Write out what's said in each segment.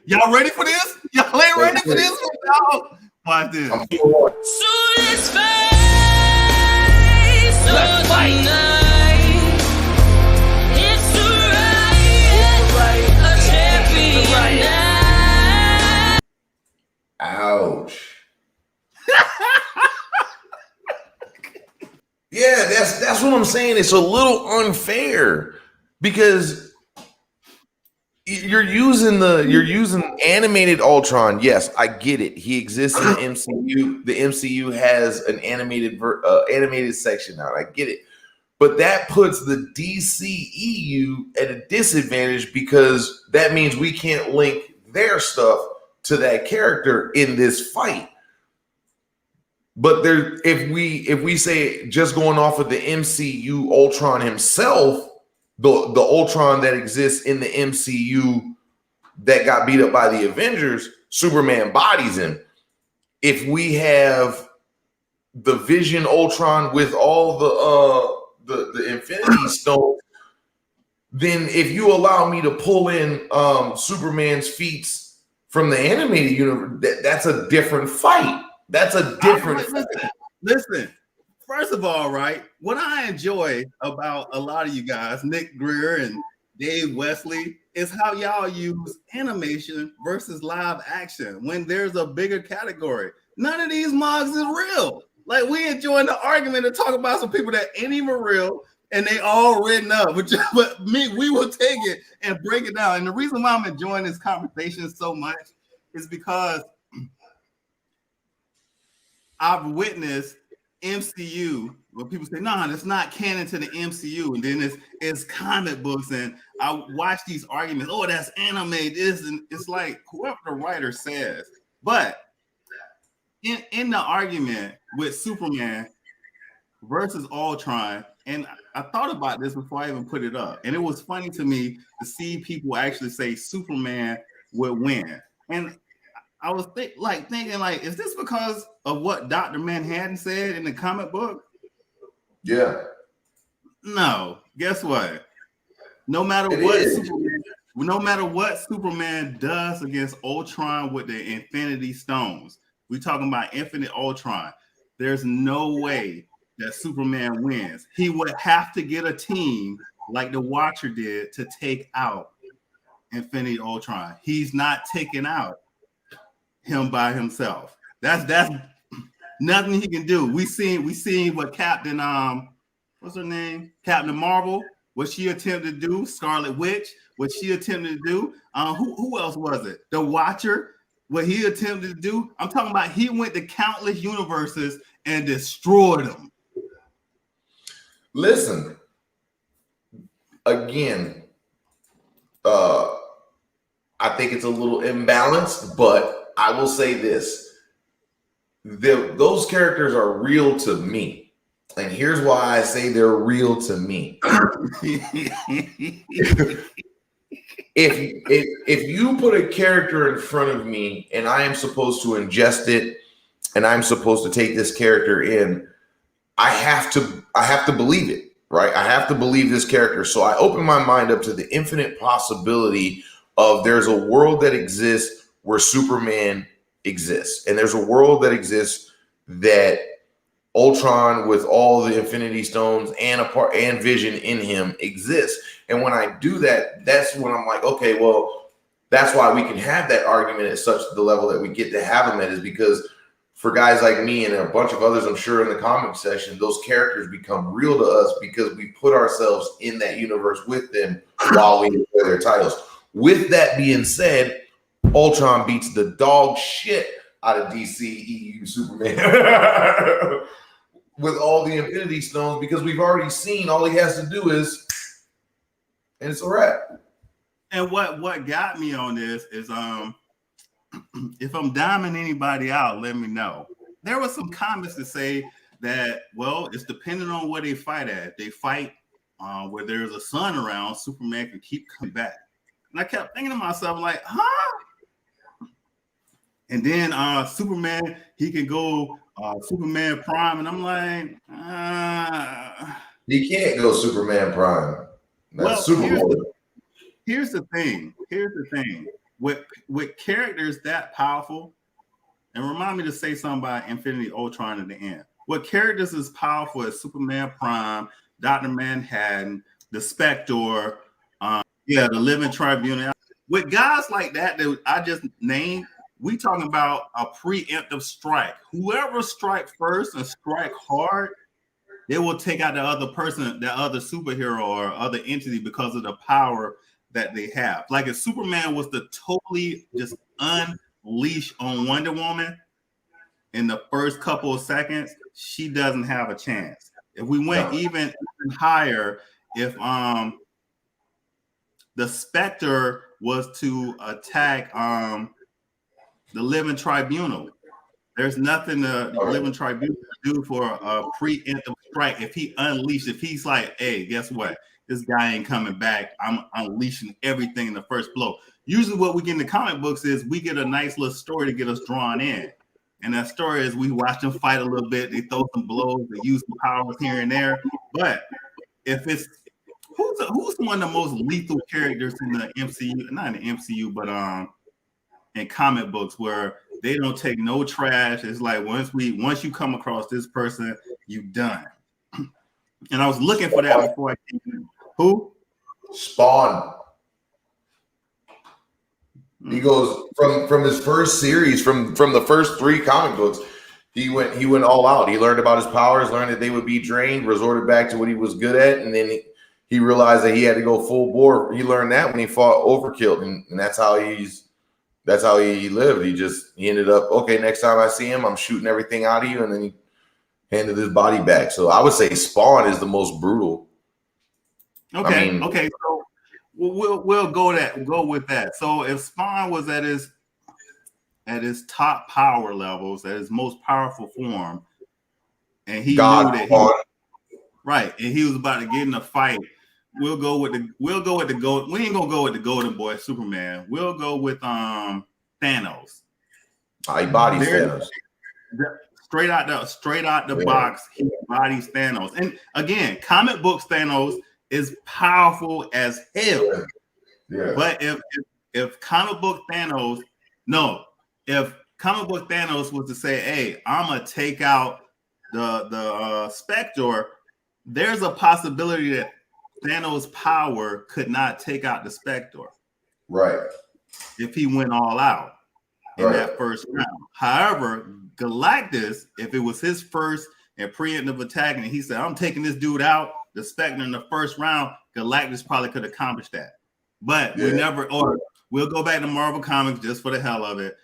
Y'all ready for this? Y'all ain't ready for this? No. Watch this. Let's fight. Ouch. Yeah, that's what I'm saying. It's a little unfair because you're using animated Ultron. Yes, I get it. He exists in the MCU. The MCU has an animated section now. I get it. But that puts the DCEU at a disadvantage because that means we can't link their stuff to that character in this fight. But there, if we say just going off of the MCU Ultron himself, the Ultron that exists in the MCU that got beat up by the Avengers, Superman bodies him. If we have the Vision Ultron with all the Infinity Stones, then if you allow me to pull in Superman's feats from the animated universe, that's a different fight. That's a different Listen, first of all, right, what I enjoy about a lot of you guys, Nick Greer and Dave Wesley, is how y'all use animation versus live action when there's a bigger category. None of these mugs is real. Like, we enjoying the argument and talk about some people that ain't even real and they all written up. But we will take it and break it down. And the reason why I'm enjoying this conversation so much is because I've witnessed MCU where people say, "Nah, it's not canon to the MCU," and then it's comic books, and I watch these arguments. Oh, that's anime. This and it's like whoever the writer says. But in the argument with Superman versus Ultron, and I thought about this before I even put it up, and it was funny to me to see people actually say Superman would win, and I was thinking, is this because of what Dr. Manhattan said in the comic book? Yeah. No. Guess what? No matter what Superman does against Ultron with the Infinity Stones, we're talking about Infinite Ultron. There's no way that Superman wins. He would have to get a team like the Watcher did to take out Infinity Ultron. He's not taking out him by himself. That's nothing he can do. We seen what Captain what's her name? Captain Marvel, what she attempted to do, Scarlet Witch, what she attempted to do. Who else was it? The Watcher, what he attempted to do. I'm talking about he went to countless universes and destroyed them. Listen, again, I think it's a little imbalanced, but I will say this. Those characters are real to me. And here's why I say they're real to me. If you put a character in front of me and I am supposed to ingest it and I'm supposed to take this character in, I have to believe it, right? I have to believe this character. So I open my mind up to the infinite possibility of there's a world that exists where Superman exists. And there's a world that exists that Ultron with all the Infinity Stones and Vision in him exists. And when I do that, that's when I'm like, okay, well, that's why we can have that argument at such the level that we get to have them at, is because for guys like me and a bunch of others, I'm sure in the comment section, those characters become real to us because we put ourselves in that universe with them while we enjoy their titles. With that being said, Ultron beats the dog shit out of DCEU Superman with all the Infinity Stones because we've already seen all he has to do is, and it's a wrap. And what got me on this is if I'm diming anybody out, let me know. There were some comments to say that, well, it's dependent on where they fight at. If they fight where there's a sun around, Superman can keep coming back. And I kept thinking to myself, like, huh? And then Superman, he can go Superman Prime, and I'm like, he can't go Superman Prime. That's well, Superman. Here's the thing. with characters that powerful, and remind me to say something about Infinity Ultron at the end. What characters is powerful as Superman Prime, Dr. Manhattan, the Spectre, the Living Tribunal. With guys like that I just named, we talking about a preemptive strike. Whoever strike first and strike hard, they will take out the other person, the other superhero or other entity because of the power that they have. Like if Superman was to totally just unleash on Wonder Woman in the first couple of seconds, she doesn't have a chance. If we went even higher, if the Spectre was to attack the Living Tribunal, there's nothing the Living Tribunal can do for a preemptive strike. If he unleashed, if he's like, hey, guess what? This guy ain't coming back. I'm unleashing everything in the first blow. Usually what we get in the comic books is we get a nice little story to get us drawn in. And that story is we watch them fight a little bit. They throw some blows. They use some powers here and there. But if it's who's one of the most lethal characters in the MCU, not in the MCU, but in comic books where they don't take no trash. It's like once you come across this person, you done. And I was looking for that before I came in. Who? Spawn. He goes from his first series, from the first 3 comic books, he went all out. He learned about his powers, learned that they would be drained, resorted back to what he was good at, and then he realized that he had to go full bore. He learned that when he fought Overkill, and that's how he lived. He ended up, okay, next time I see him, I'm shooting everything out of you, and then he handed his body back. So I would say Spawn is the most brutal. Okay, so we'll go with that. So if Spawn was at his top power levels, at his most powerful form, and he knew that and he was about to get in a fight, we'll go with the gold. We ain't gonna go with the Golden Boy Superman. We'll go with Thanos. He bodies Thanos. Straight out the box, he bodies Thanos. And again, comic books Thanos is powerful as hell. Yeah. But if comic book Thanos was to say, hey, I'm gonna take out the Spectre, there's a possibility that Thanos' power could not take out the Spectre. Right. If he went all out in that first round. However, Galactus, if it was his first and preemptive attack, and he said, I'm taking this dude out, the Spectre in the first round, Galactus probably could accomplish that. But we'll go back to Marvel Comics just for the hell of it.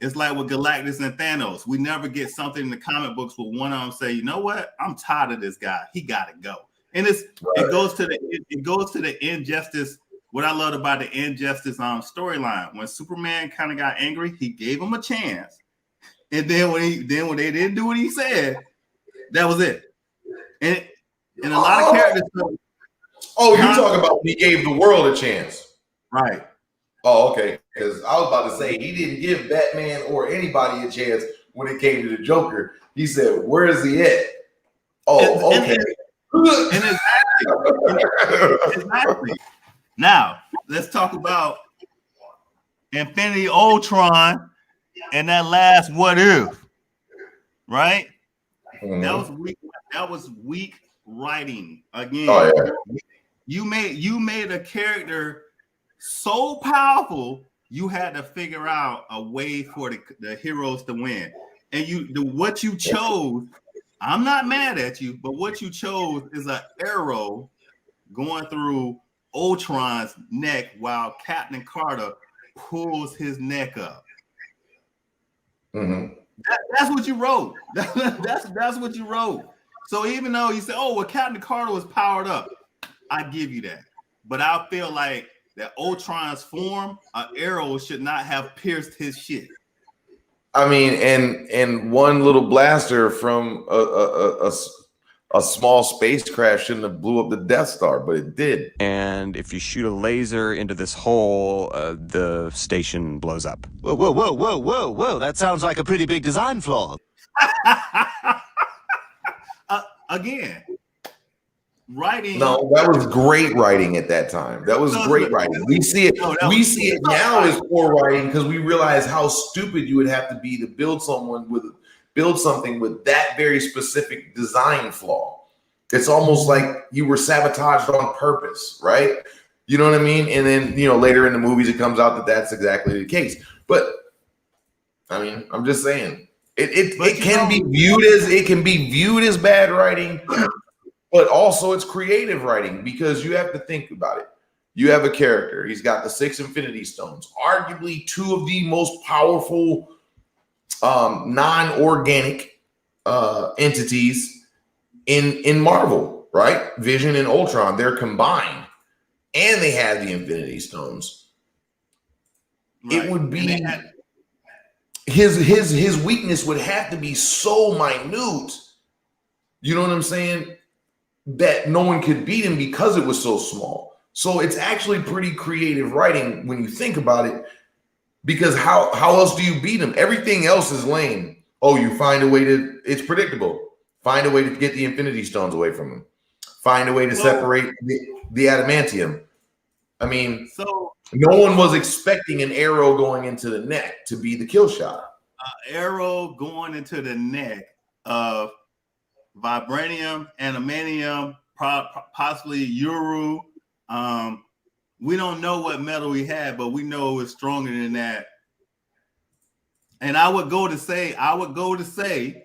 It's like with Galactus and Thanos. We never get something in the comic books where one of them say, you know what? I'm tired of this guy. He got to go. And it goes to the injustice. What I loved about the injustice storyline, when Superman kind of got angry, he gave him a chance. And then when they didn't do what he said, that was it. And a lot of characters. Oh, you're talking about he gave the world a chance. Right. Oh, okay. Because I was about to say he didn't give Batman or anybody a chance when it came to the Joker. He said, "Where is he at?" Oh, okay. And exactly. Now let's talk about Infinity Ultron and that last what if. Right? Mm-hmm. That was weak writing again. Oh, yeah. You made a character so powerful, you had to figure out a way for the heroes to win. And what you chose, I'm not mad at you, but what you chose is an arrow going through Ultron's neck while Captain Carter pulls his neck up. Mm-hmm. That's what you wrote. That's what you wrote. So even though you say, oh, well, Captain Carter was powered up, I give you that. But I feel like that Ultron's form, an arrow should not have pierced his shit. I mean, and one little blaster from a small spacecraft shouldn't have blew up the Death Star, but it did. And if you shoot a laser into this hole, the station blows up. Whoa. That sounds like a pretty big design flaw. Again, writing. No, that was great writing at that time. That was great writing. We see it. We see it now as poor writing because we realize how stupid you would have to be to build something with that very specific design flaw. It's almost like you were sabotaged on purpose, right? You know what I mean? And then, you know, later in the movies, it comes out that that's exactly the case. But I mean, I'm just saying it can be viewed as bad writing, but also it's creative writing because you have to think about it. You have a character. He's got the 6 Infinity Stones, arguably 2 of the most powerful non-organic entities in Marvel, right? Vision and Ultron, they're combined, and they have the Infinity Stones. Right. It would be his weakness would have to be so minute, you know what I'm saying, that no one could beat him because it was so small. So it's actually pretty creative writing when you think about it, because how else do you beat him? Everything else is lame. Oh, you find a way to, it's predictable. Find a way to get the Infinity Stones away from him. Find a way to separate the adamantium. I mean, so no one was expecting an arrow going into the neck to be the kill shot. Arrow going into the neck of vibranium, adamantium, possibly Uru. We don't know what metal he had, but we know it was stronger than that. And I would go to say,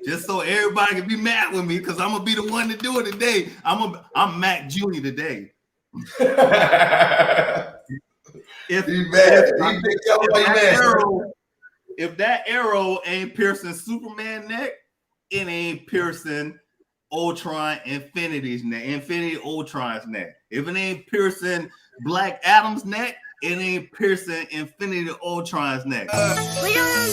just so everybody can be mad with me, because I'm gonna be the one to do it today. I'm Mac Jr. today. If that arrow ain't piercing Superman neck, it ain't piercing Ultron Infinity's neck, Infinity Ultron's neck. If it ain't piercing Black Adam's neck, it ain't piercing Infinity Ultron's neck. We don't